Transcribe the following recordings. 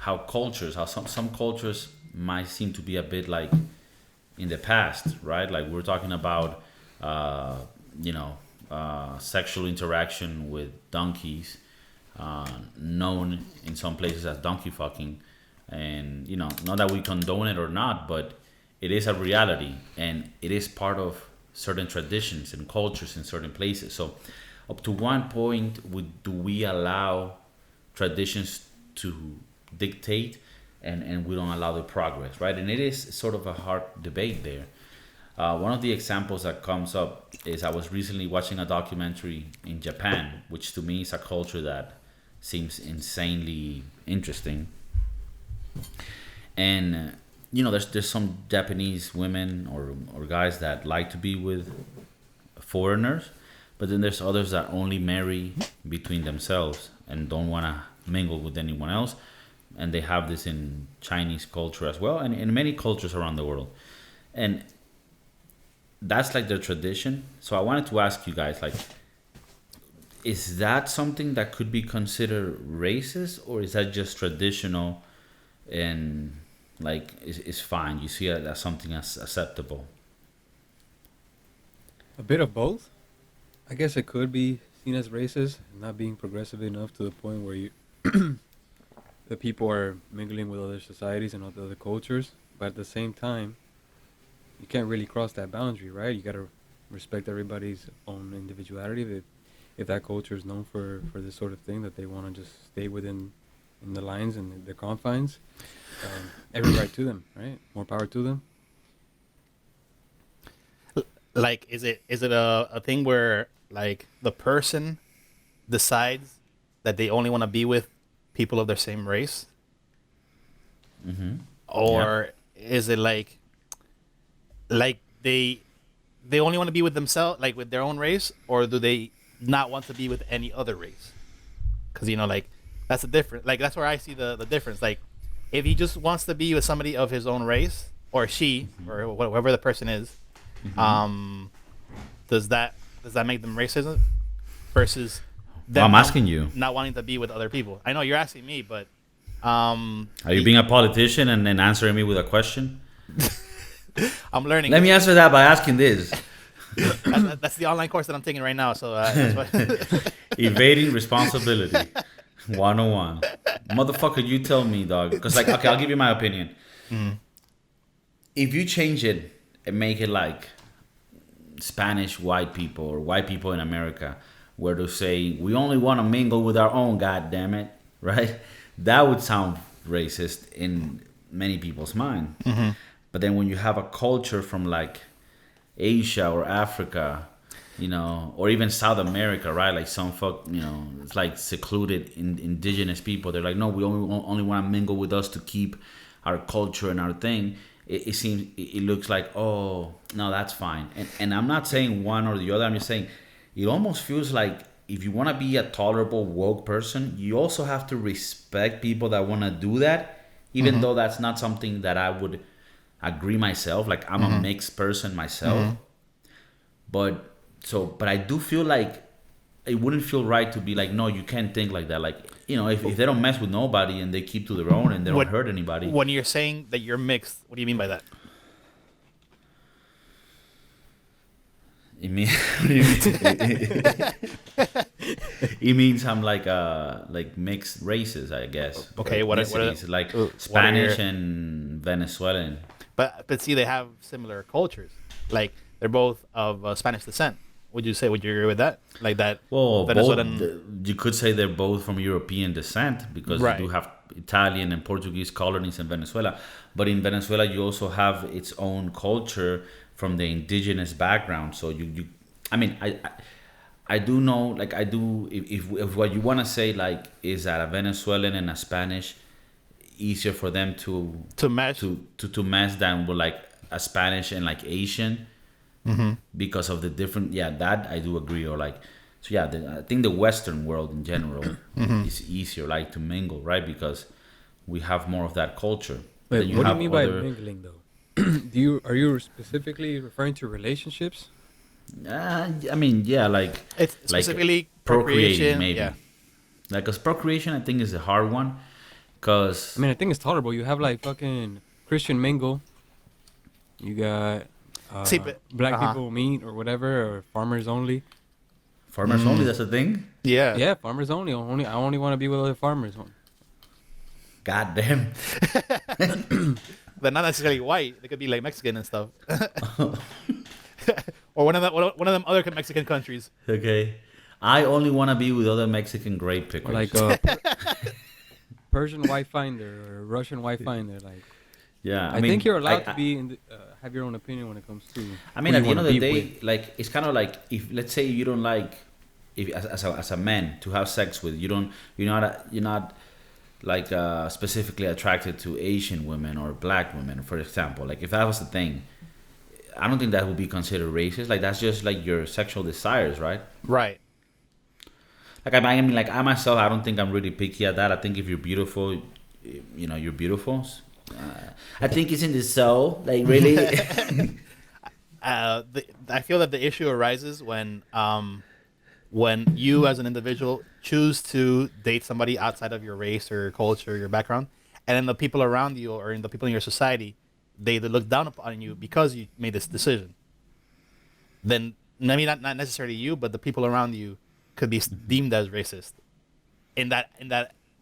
how cultures, how some cultures might seem to be a bit like in the past, right? Like we're talking about, uh, sexual interaction with donkeys, known in some places as donkey fucking, and not that we condone it or not, but it is a reality, and it is part of certain traditions and cultures in certain places. So, up to one point, do we allow traditions to dictate, and we don't allow the progress, right? And it is sort of a hard debate there. One of the examples that comes up is I was recently watching a documentary in Japan, which to me is a culture that seems insanely interesting. And there's some Japanese women or guys that like to be with foreigners, but then there's others that only marry between themselves and don't want to mingle with anyone else. And they have this in Chinese culture as well, and in many cultures around the world. And that's like their tradition. So I wanted to ask you guys, like, is that something that could be considered racist, or is that just traditional and like is fine? You see it as something as acceptable? A bit of both. I guess it could be seen as racist, not being progressive enough to the point where you the people are mingling with other societies and other cultures. But at the same time, you can't really cross that boundary, right? You gotta respect everybody's own individuality. That if that culture is known for this sort of thing, that they want to just stay within in the lines and the confines. Every right to them, right? More power to them. Like, is it a thing where like the person decides that they only want to be with people of their same race, Mm-hmm. or is it like they only want to be with themselves, like with their own race, or do they not want to be with any other race? Because like that's a different. Like that's where I see the difference. Like if he just wants to be with somebody of his own race, or she, or whoever the person is, does that make them racism versus them I'm asking you. not wanting to be with other people? I know you're asking me, but Are you being a politician and then answering me with a question? I'm learning. Let me answer that by asking this. That's the online course that I'm taking right now. So that's what Evading responsibility 101. Motherfucker, you tell me, dog. Because, like, okay, I'll give you my opinion. If you change it and make it like Spanish white people or white people in America, where to say, we only want to mingle with our own, goddammit, right? That would sound racist in many people's mind. But then when you have a culture from like Asia or Africa, or even South America, right? Like some it's like secluded indigenous people. They're like, no, we only want to mingle with us to keep our culture and our thing. It seems, it looks like, oh, no, that's fine. And I'm not saying one or the other. I'm just saying it almost feels like if you want to be a tolerable, woke person, you also have to respect people that want to do that, even though that's not something that I would agree myself. Like I'm a mixed person myself. But I do feel like it wouldn't feel right to be like, no, you can't think like that. Like, if they don't mess with nobody and they keep to their own and they don't hurt anybody. When you're saying that you're mixed, what do you mean by that? It means what do you mean? It means I'm like mixed races, I guess. Okay, what are like Spanish and Venezuelan. But see, they have similar cultures. Like they're both of Spanish descent. Would you agree with that? Like that? Well, Venezuelan... you could say they're both from European descent because you do have Italian and Portuguese colonies in Venezuela. But in Venezuela, you also have its own culture from the indigenous background. So I do know, like I do, if what you want to say, like, is that a Venezuelan and a Spanish easier for them to mesh to mesh than with like a Spanish and like Asian, because of the different, that I do agree. Or like, so I think the Western world in general is easier like to mingle, right? Because we have more of that culture. Wait, what do you mean by mingling though? Are you specifically referring to relationships? I mean, like it's specifically like procreating, procreation, maybe. Like, because procreation, I think, is a hard one, Cause I mean, I think it's tolerable. You have like fucking Christian mingle. You got See, but black people meet or whatever, or farmers only. farmers only. That's a thing. yeah, Yeah, farmers only. I only want to be with other farmers. God damn. but not necessarily white. They could be like Mexican and stuff, or one of them other Mexican countries. Okay. I only want to be with other Mexican grape Or pickers. like Persian wife finder or Russian wife finder. Like, yeah, I think you're allowed to be in have your own opinion when it comes to. I mean, who at the you end of wanna the be day, with. like it's kind of like if let's say you don't like, if as a man to have sex with, you're not like specifically attracted to Asian women or black women, for example. Like if that was the thing, I don't think that would be considered racist. Like that's just like your sexual desires, right? Right. Like I mean, like I myself, I don't think I'm really picky at that. I think if you're beautiful, you're beautiful. I think it's in the soul. Like really. I feel that the issue arises when you as an individual choose to date somebody outside of your race or your culture, your background, and then the people around you or in the people in your society, they look down upon you because you made this decision. Then I mean, not necessarily you, but the people around you could be deemed as racist in that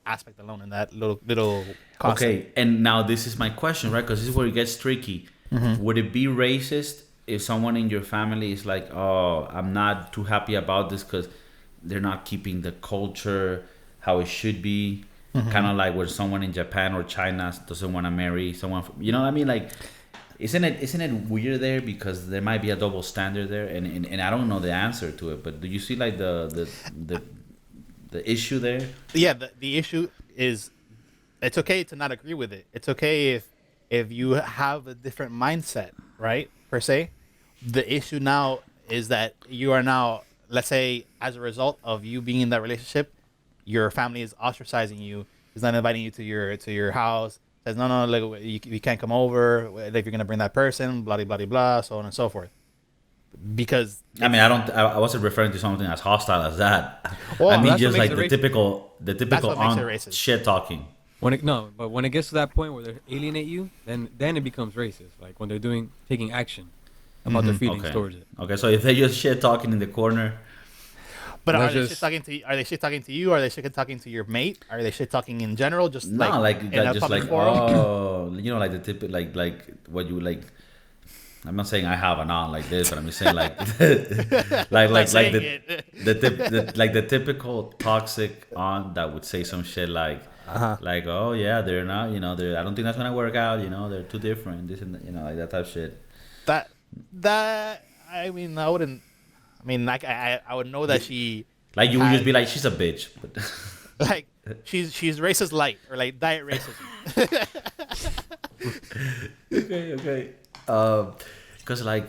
aspect alone, in that little concept. Okay, and now this is my question, right? Because this is where it gets tricky. Would it be racist if someone in your family is like, "Oh, I'm not too happy about this because they're not keeping the culture how it should be"? Kind of like where someone in Japan or China doesn't want to marry someone. You know what I mean? Like, isn't it weird there because there might be a double standard there, and I don't know the answer to it. But do you see like the issue there? Yeah, the issue is it's okay to not agree with it. It's okay if you have a different mindset, right? Per se. The issue now is that you are now, let's say, as a result of you being in that relationship, your family is ostracizing you, is not inviting you to your house, says no, like you can't come over, like you're gonna bring that person, blah blah blah blah, so on and so forth. Because I mean, I wasn't referring to something as hostile as that. Well, I mean, that's just what like makes the it typical what makes it on racist. shit talking. But when it gets to that point where they alienate you, then it becomes racist. Like when they're taking action about their feelings Okay. towards it. Okay, so if they just shit talking in the corner, But are That's they just- shit talking to you? Are they shit talking to you? Are they shit talking to your mate? Are they shit talking in general? Just no, like in that, a just public like forum? oh, like the tip, like what you like. I'm not saying I have an aunt like this, but I'm just saying like, like saying the typical toxic aunt that would say some shit like, like oh yeah, they're not, I don't think that's gonna work out, they're too different, this and that, like that type of shit. That I mean, I wouldn't. I mean, like I would know that she Like you would just be like, she's a bitch. But like she's racist light or like diet racism. okay. Because like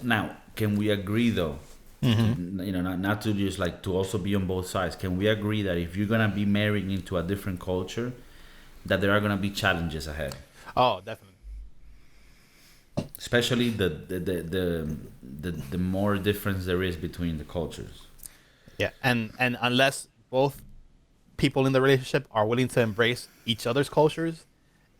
now, can we agree though? Not to just like to also be on both sides. Can we agree that if you're gonna be marrying into a different culture, that there are gonna be challenges ahead? Oh, definitely. Especially the more difference there is between the cultures. Yeah, and unless both people in the relationship are willing to embrace each other's cultures,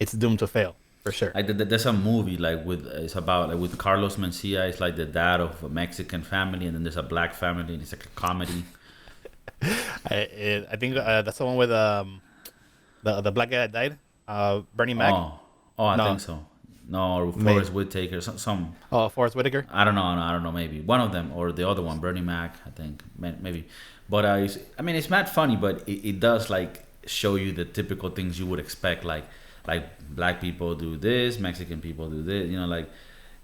it's doomed to fail for sure. Like there's a movie like it's about like with Carlos Mencia. It's like the dad of a Mexican family, and then there's a black family, and it's like a comedy. I think that's the one with the black guy that died, Bernie Mac. I No. think so. No, or Forrest Whitaker, some. Oh, Forrest Whitaker. I don't know. Maybe one of them or the other one, Bernie Mac. I think maybe. But it's not funny, but it does like show you the typical things you would expect, like black people do this, Mexican people do this,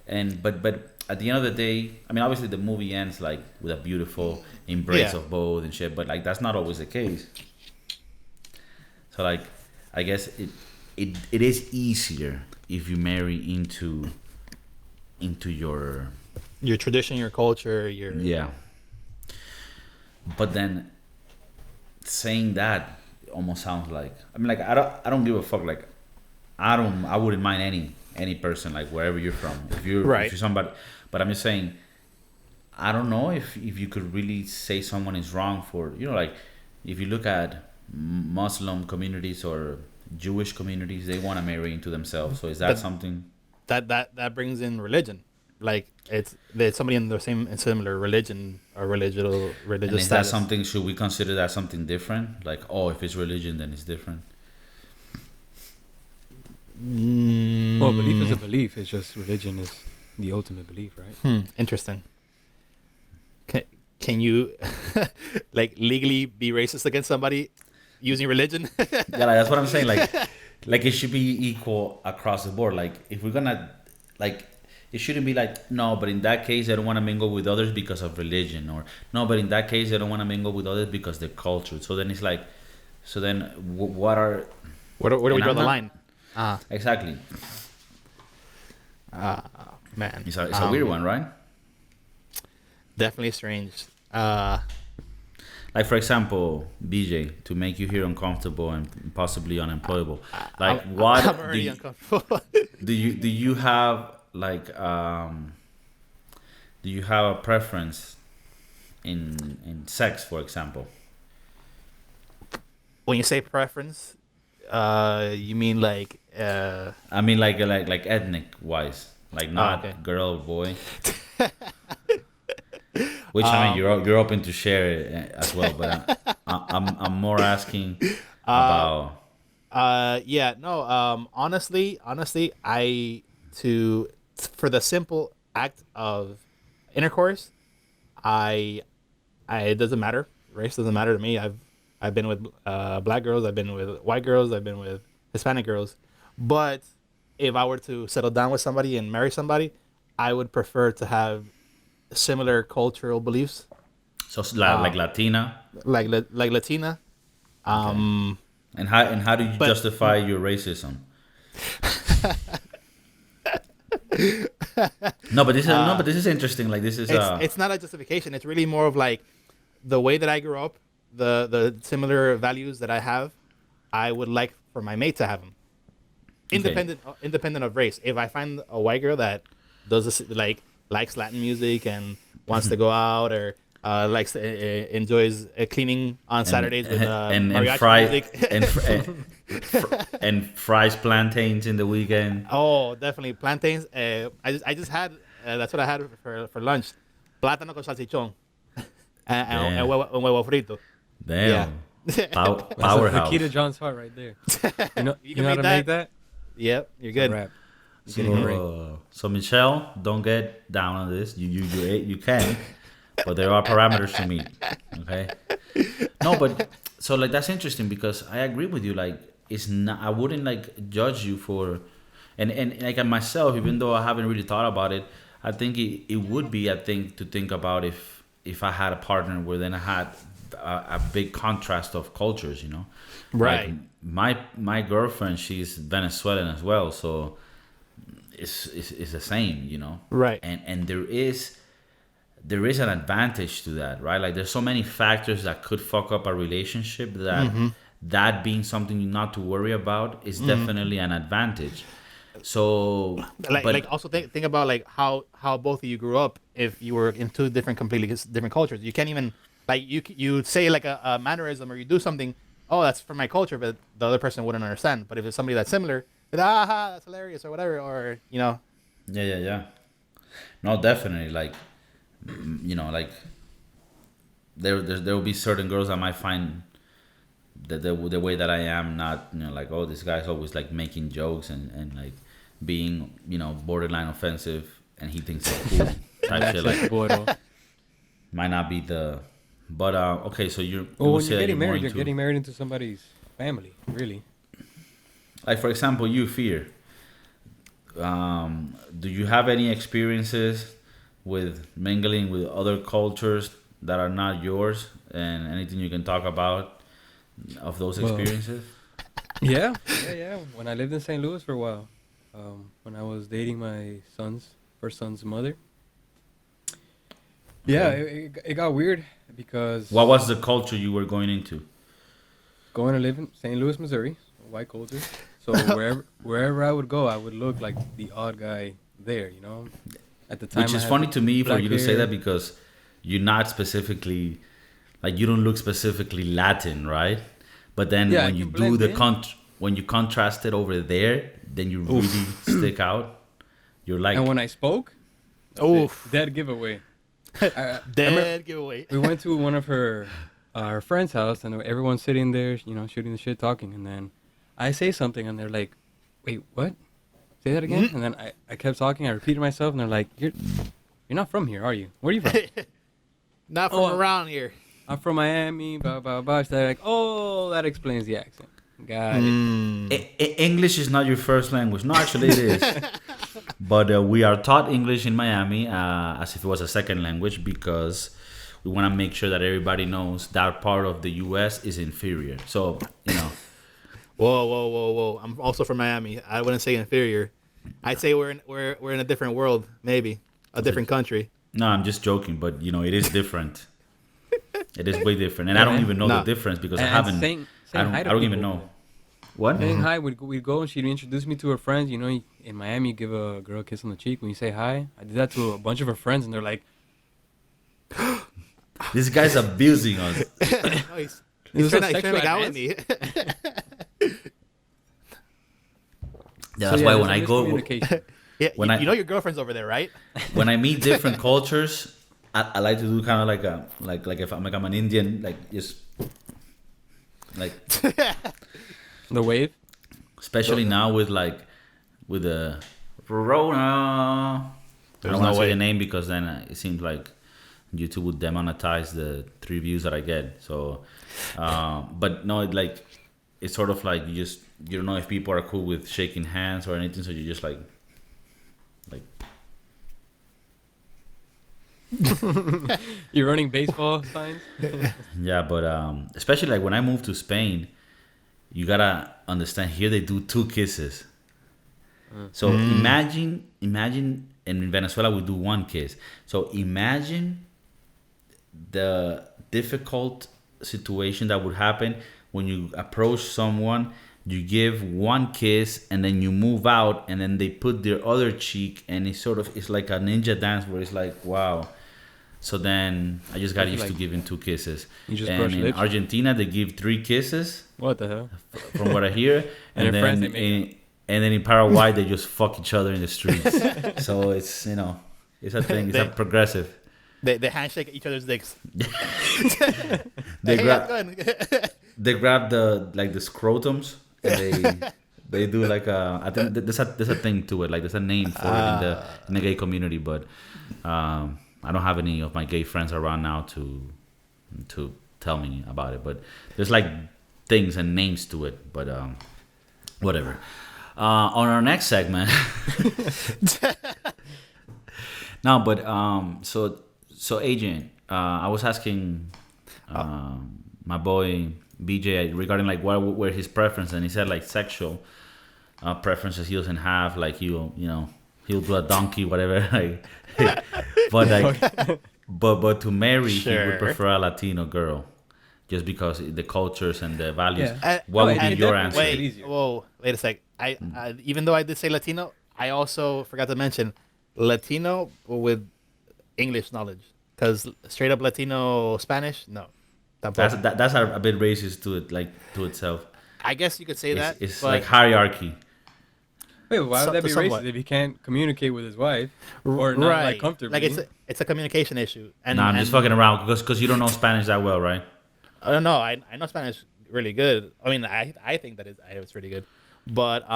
but at the end of the day, I mean, obviously the movie ends like with a beautiful embrace Yeah. of both and shit, but like that's not always the case. So like, I guess it is easier if you marry into your Tradition, your culture, your yeah. But then saying that almost sounds like, I mean, like I don't give a fuck. Like I wouldn't mind any person, like wherever you're from. If you're somebody, but I'm just saying, I don't know if you could really say someone is wrong for, like if you look at Muslim communities or Jewish communities, they want to marry into themselves. So is that But something? that brings in religion. Like there's somebody in the same and similar religion or And religious is that status. something? Should we consider that something different? Like, oh, if it's religion, then it's different. Well, belief is a Mm, belief. It's just religion is the ultimate belief, right? interesting. Can you like legally be racist against somebody using religion? Yeah, like, that's what I'm saying. Like it should be equal across the board. Like if we're gonna, like, it shouldn't be like no, but in that case, I don't want to mingle with others because of religion, or no, but in that case, I don't want to mingle with others because they're culture. So then it's like, so then what are? Where do we And draw I'm the not line? Ah, exactly. man. It's a weird one, right? Definitely strange. Like for example, BJ, to make you here uncomfortable and possibly unemployable. Like I'm what already uncomfortable. do you have like do you have a preference in sex, for example? When you say preference, you mean like I mean like ethnic wise, like not okay. girl boy. Which I mean you're open to share it as well, but I'm more asking about. Yeah, no, honestly, to for the simple act of intercourse, I it doesn't matter. Race doesn't matter to me. I've been with black girls, I've been with white girls, I've been with Hispanic girls. But if I were to settle down with somebody and marry somebody, I would prefer to have similar cultural beliefs, So like Latina, like Latina. okay. And how do you But justify your racism? No, but this is interesting. Like this is it's not a justification. It's really more of like the way that I grew up, the similar values that I have. I would like for my mate to have them, okay. independent of race. If I find a white girl that does this, like likes Latin music and wants to go out or likes enjoys cleaning on and Saturdays with and mariachi fry music. and fries plantains in the weekend. Oh, definitely plantains. I just had that's what I had for lunch. Plátano con salchichón and Damn, huevo frito. Yeah. damn, That's the key to powerhouse. John's heart right there. You know, You you can know how make to make that. that? Yep, you're It's a good. wrap. You're getting it right. So Michelle, don't get down on this. You can, but there are parameters to meet. Okay. No, but so like that's interesting because I agree with you. Like it's not. I wouldn't like judge you for, and like myself, even though I haven't really thought about it, I think it would be a thing to think about if I had a partner where then I had a big contrast of cultures. Like Right. my girlfriend, she's Venezuelan as well, so it's the same. Right. And there is an advantage to that, right? Like there's so many factors that could fuck up a relationship that being something not to worry about is definitely an advantage. So, Like but also think about like how both of you grew up. If you were in two completely different cultures, you can't even like you say like a mannerism or you do something. Oh, that's from my culture, but the other person wouldn't understand. But if it's somebody that's similar, then that's hilarious or whatever, or yeah. No, definitely. Like, like there will be certain girls I might find that the way that I am not, like, oh, this guy's always like making jokes and like being, borderline offensive, and he thinks it's cool type shit. Like, Bueno. might not be the, but okay. So you Well, would when say you're that getting you're more married, you're into, getting married into somebody's family, really. like for example, you Fear. Do you have any experiences with mingling with other cultures that are not yours, and anything you can talk about of those Well, experiences? yeah. When I lived in St. Louis for a while, when I was dating my first son's mother. Yeah, Okay. it got weird because What was the culture you were going into? going to live in St. Louis, Missouri, white culture. So wherever I would go, I would look like the odd guy there. At the time, Which I is had funny to me for black you to say hair. that because you're not specifically, like, you don't look specifically Latin, right? But then Yeah, when I you can do blend the in. when you contrast it over there, then you really stick out. You're like, And when I spoke, that's Oof. it. Dead giveaway. I remember Dead giveaway. we went to one of our friend's house, and everyone's sitting there, shooting the shit, talking, and then I say something, and they're like, "Wait, what? Say that again?" And then I kept talking. I repeated myself, and they're like, "You're not from here, are you? Where are you from?" Not from around here. I'm from Miami. Blah blah blah. So they're like, "Oh, that explains the accent." Got it. English is not your first language. No, actually it is. But we are taught English in Miami as if it was a second language because we want to make sure that everybody knows that part of the U.S. is inferior. So, Whoa. I'm also from Miami. I wouldn't say inferior. I'd say we're in a different world, maybe. A different country. No, I'm just joking, but it is different. It is way different. And I don't even know the difference because I haven't. I don't even know. What? Saying hi, we'd go and she'd introduce me to her friends. In Miami, you give a girl a kiss on the cheek when you say hi. I did that to a bunch of her friends, and they're like, This guy's abusing us. No, he's trying to make out with me. Yeah, that's why when I go, Yeah, When you know your girlfriend's over there, right? when I meet different cultures, I like to do kind of like if I'm an Indian, like just like the wave. especially now with the Rona. I don't want to say the name because then it seems like YouTube would demonetize the 3 views that I get. So, but no, it's sort of like you don't know if people are cool with shaking hands or anything. So you just like. You're running baseball signs. Yeah, but especially like when I moved to Spain, you gotta understand here they do 2 kisses. So imagine, and in Venezuela we do 1 kiss. So imagine the difficult situation that would happen when you approach someone, you give 1 kiss, and then you move out, and then they put their other cheek, and it's like a ninja dance where it's like, wow. So then I just got used to giving 2 kisses. You just and brush in lips? Argentina they give 3 kisses, What the hell? from what I hear, And and in France, then they in Paraguay they just fuck each other in the streets. So it's it's a thing. It's a progressive. They handshake each other's dicks. They Hey, grab I'm good. they grab the scrotums, and they do like I think there's a thing to it, like there's a name for it in the gay community, but I don't have any of my gay friends around now to tell me about it, but there's like things and names to it, but whatever. On our next segment. No, but so Adrian, I was asking my boy BJ regarding like what were his preferences, and he said like sexual preferences he doesn't have, like he'll do a donkey, whatever. Like, but like, but to marry he would prefer a Latino girl, just because the cultures and the values. Yeah. What would be and your definitely answer? easier. Wait a sec. I even though I did say Latino, I also forgot to mention Latino with English knowledge, because straight up Latino Spanish, no. That's a bit racist to itself. I guess you could say that. It's but like hierarchy. Wait, why would that be somewhat. racist if he can't communicate with his wife or not like comfortably? Like it's a communication issue. And I'm just fucking around because you don't know Spanish that well, right? I don't know. I know Spanish really good. I mean, I think that it's really good. But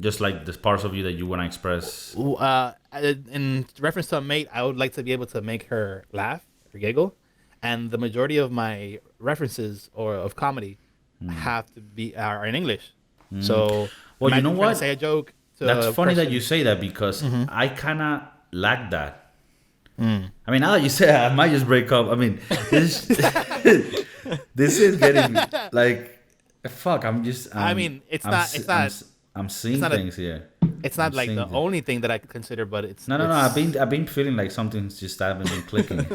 just like there's parts of you that you want to express. In reference to a mate, I would like to be able to make her laugh or giggle, and the majority of my references or of comedy are in English. So, well, you know what? Say a joke. That's funny that you say that because I kind of lack that. I mean, now that you say it, I might just break up. I mean, this is getting like. Fuck! I'm seeing things here. It's not like the only thing that I could consider, but it's no. I've been feeling like something's just haven't been clicking.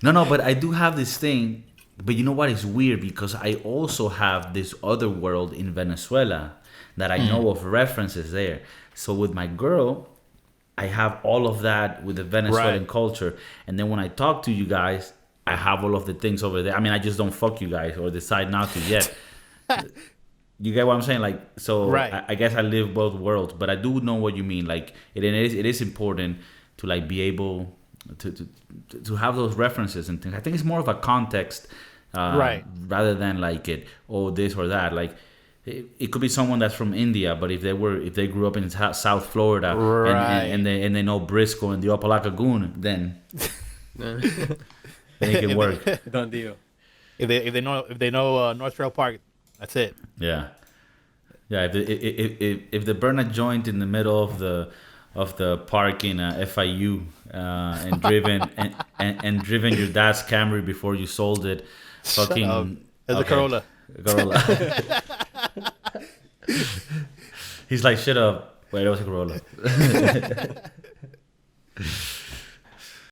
No. But I do have this thing. But you know what is weird, because I also have this other world in Venezuela that I know of references there. So with my girl, I have all of that with the Venezuelan culture, and then when I talk to you guys, I have all of the things over there. I mean, I just don't fuck you guys or decide not to yet. You get what I'm saying? Like, so Right. I guess I live both worlds, but I do know what you mean. Like, it is important to like be able to have those references and things. I think it's more of a context, Right. rather than like this or that. Like, it could be someone that's from India, but if they grew up in South Florida, Right. and they know Briscoe and the Opalaca Goon, then it can work. Done deal. If they know North Trail Park, that's it. Yeah, yeah. If they burn a joint in the middle of the park in FIU, and driven your dad's Camry before you sold it, fucking As a Corolla. Corolla. He's like, shut up. Wait, that was a Corolla.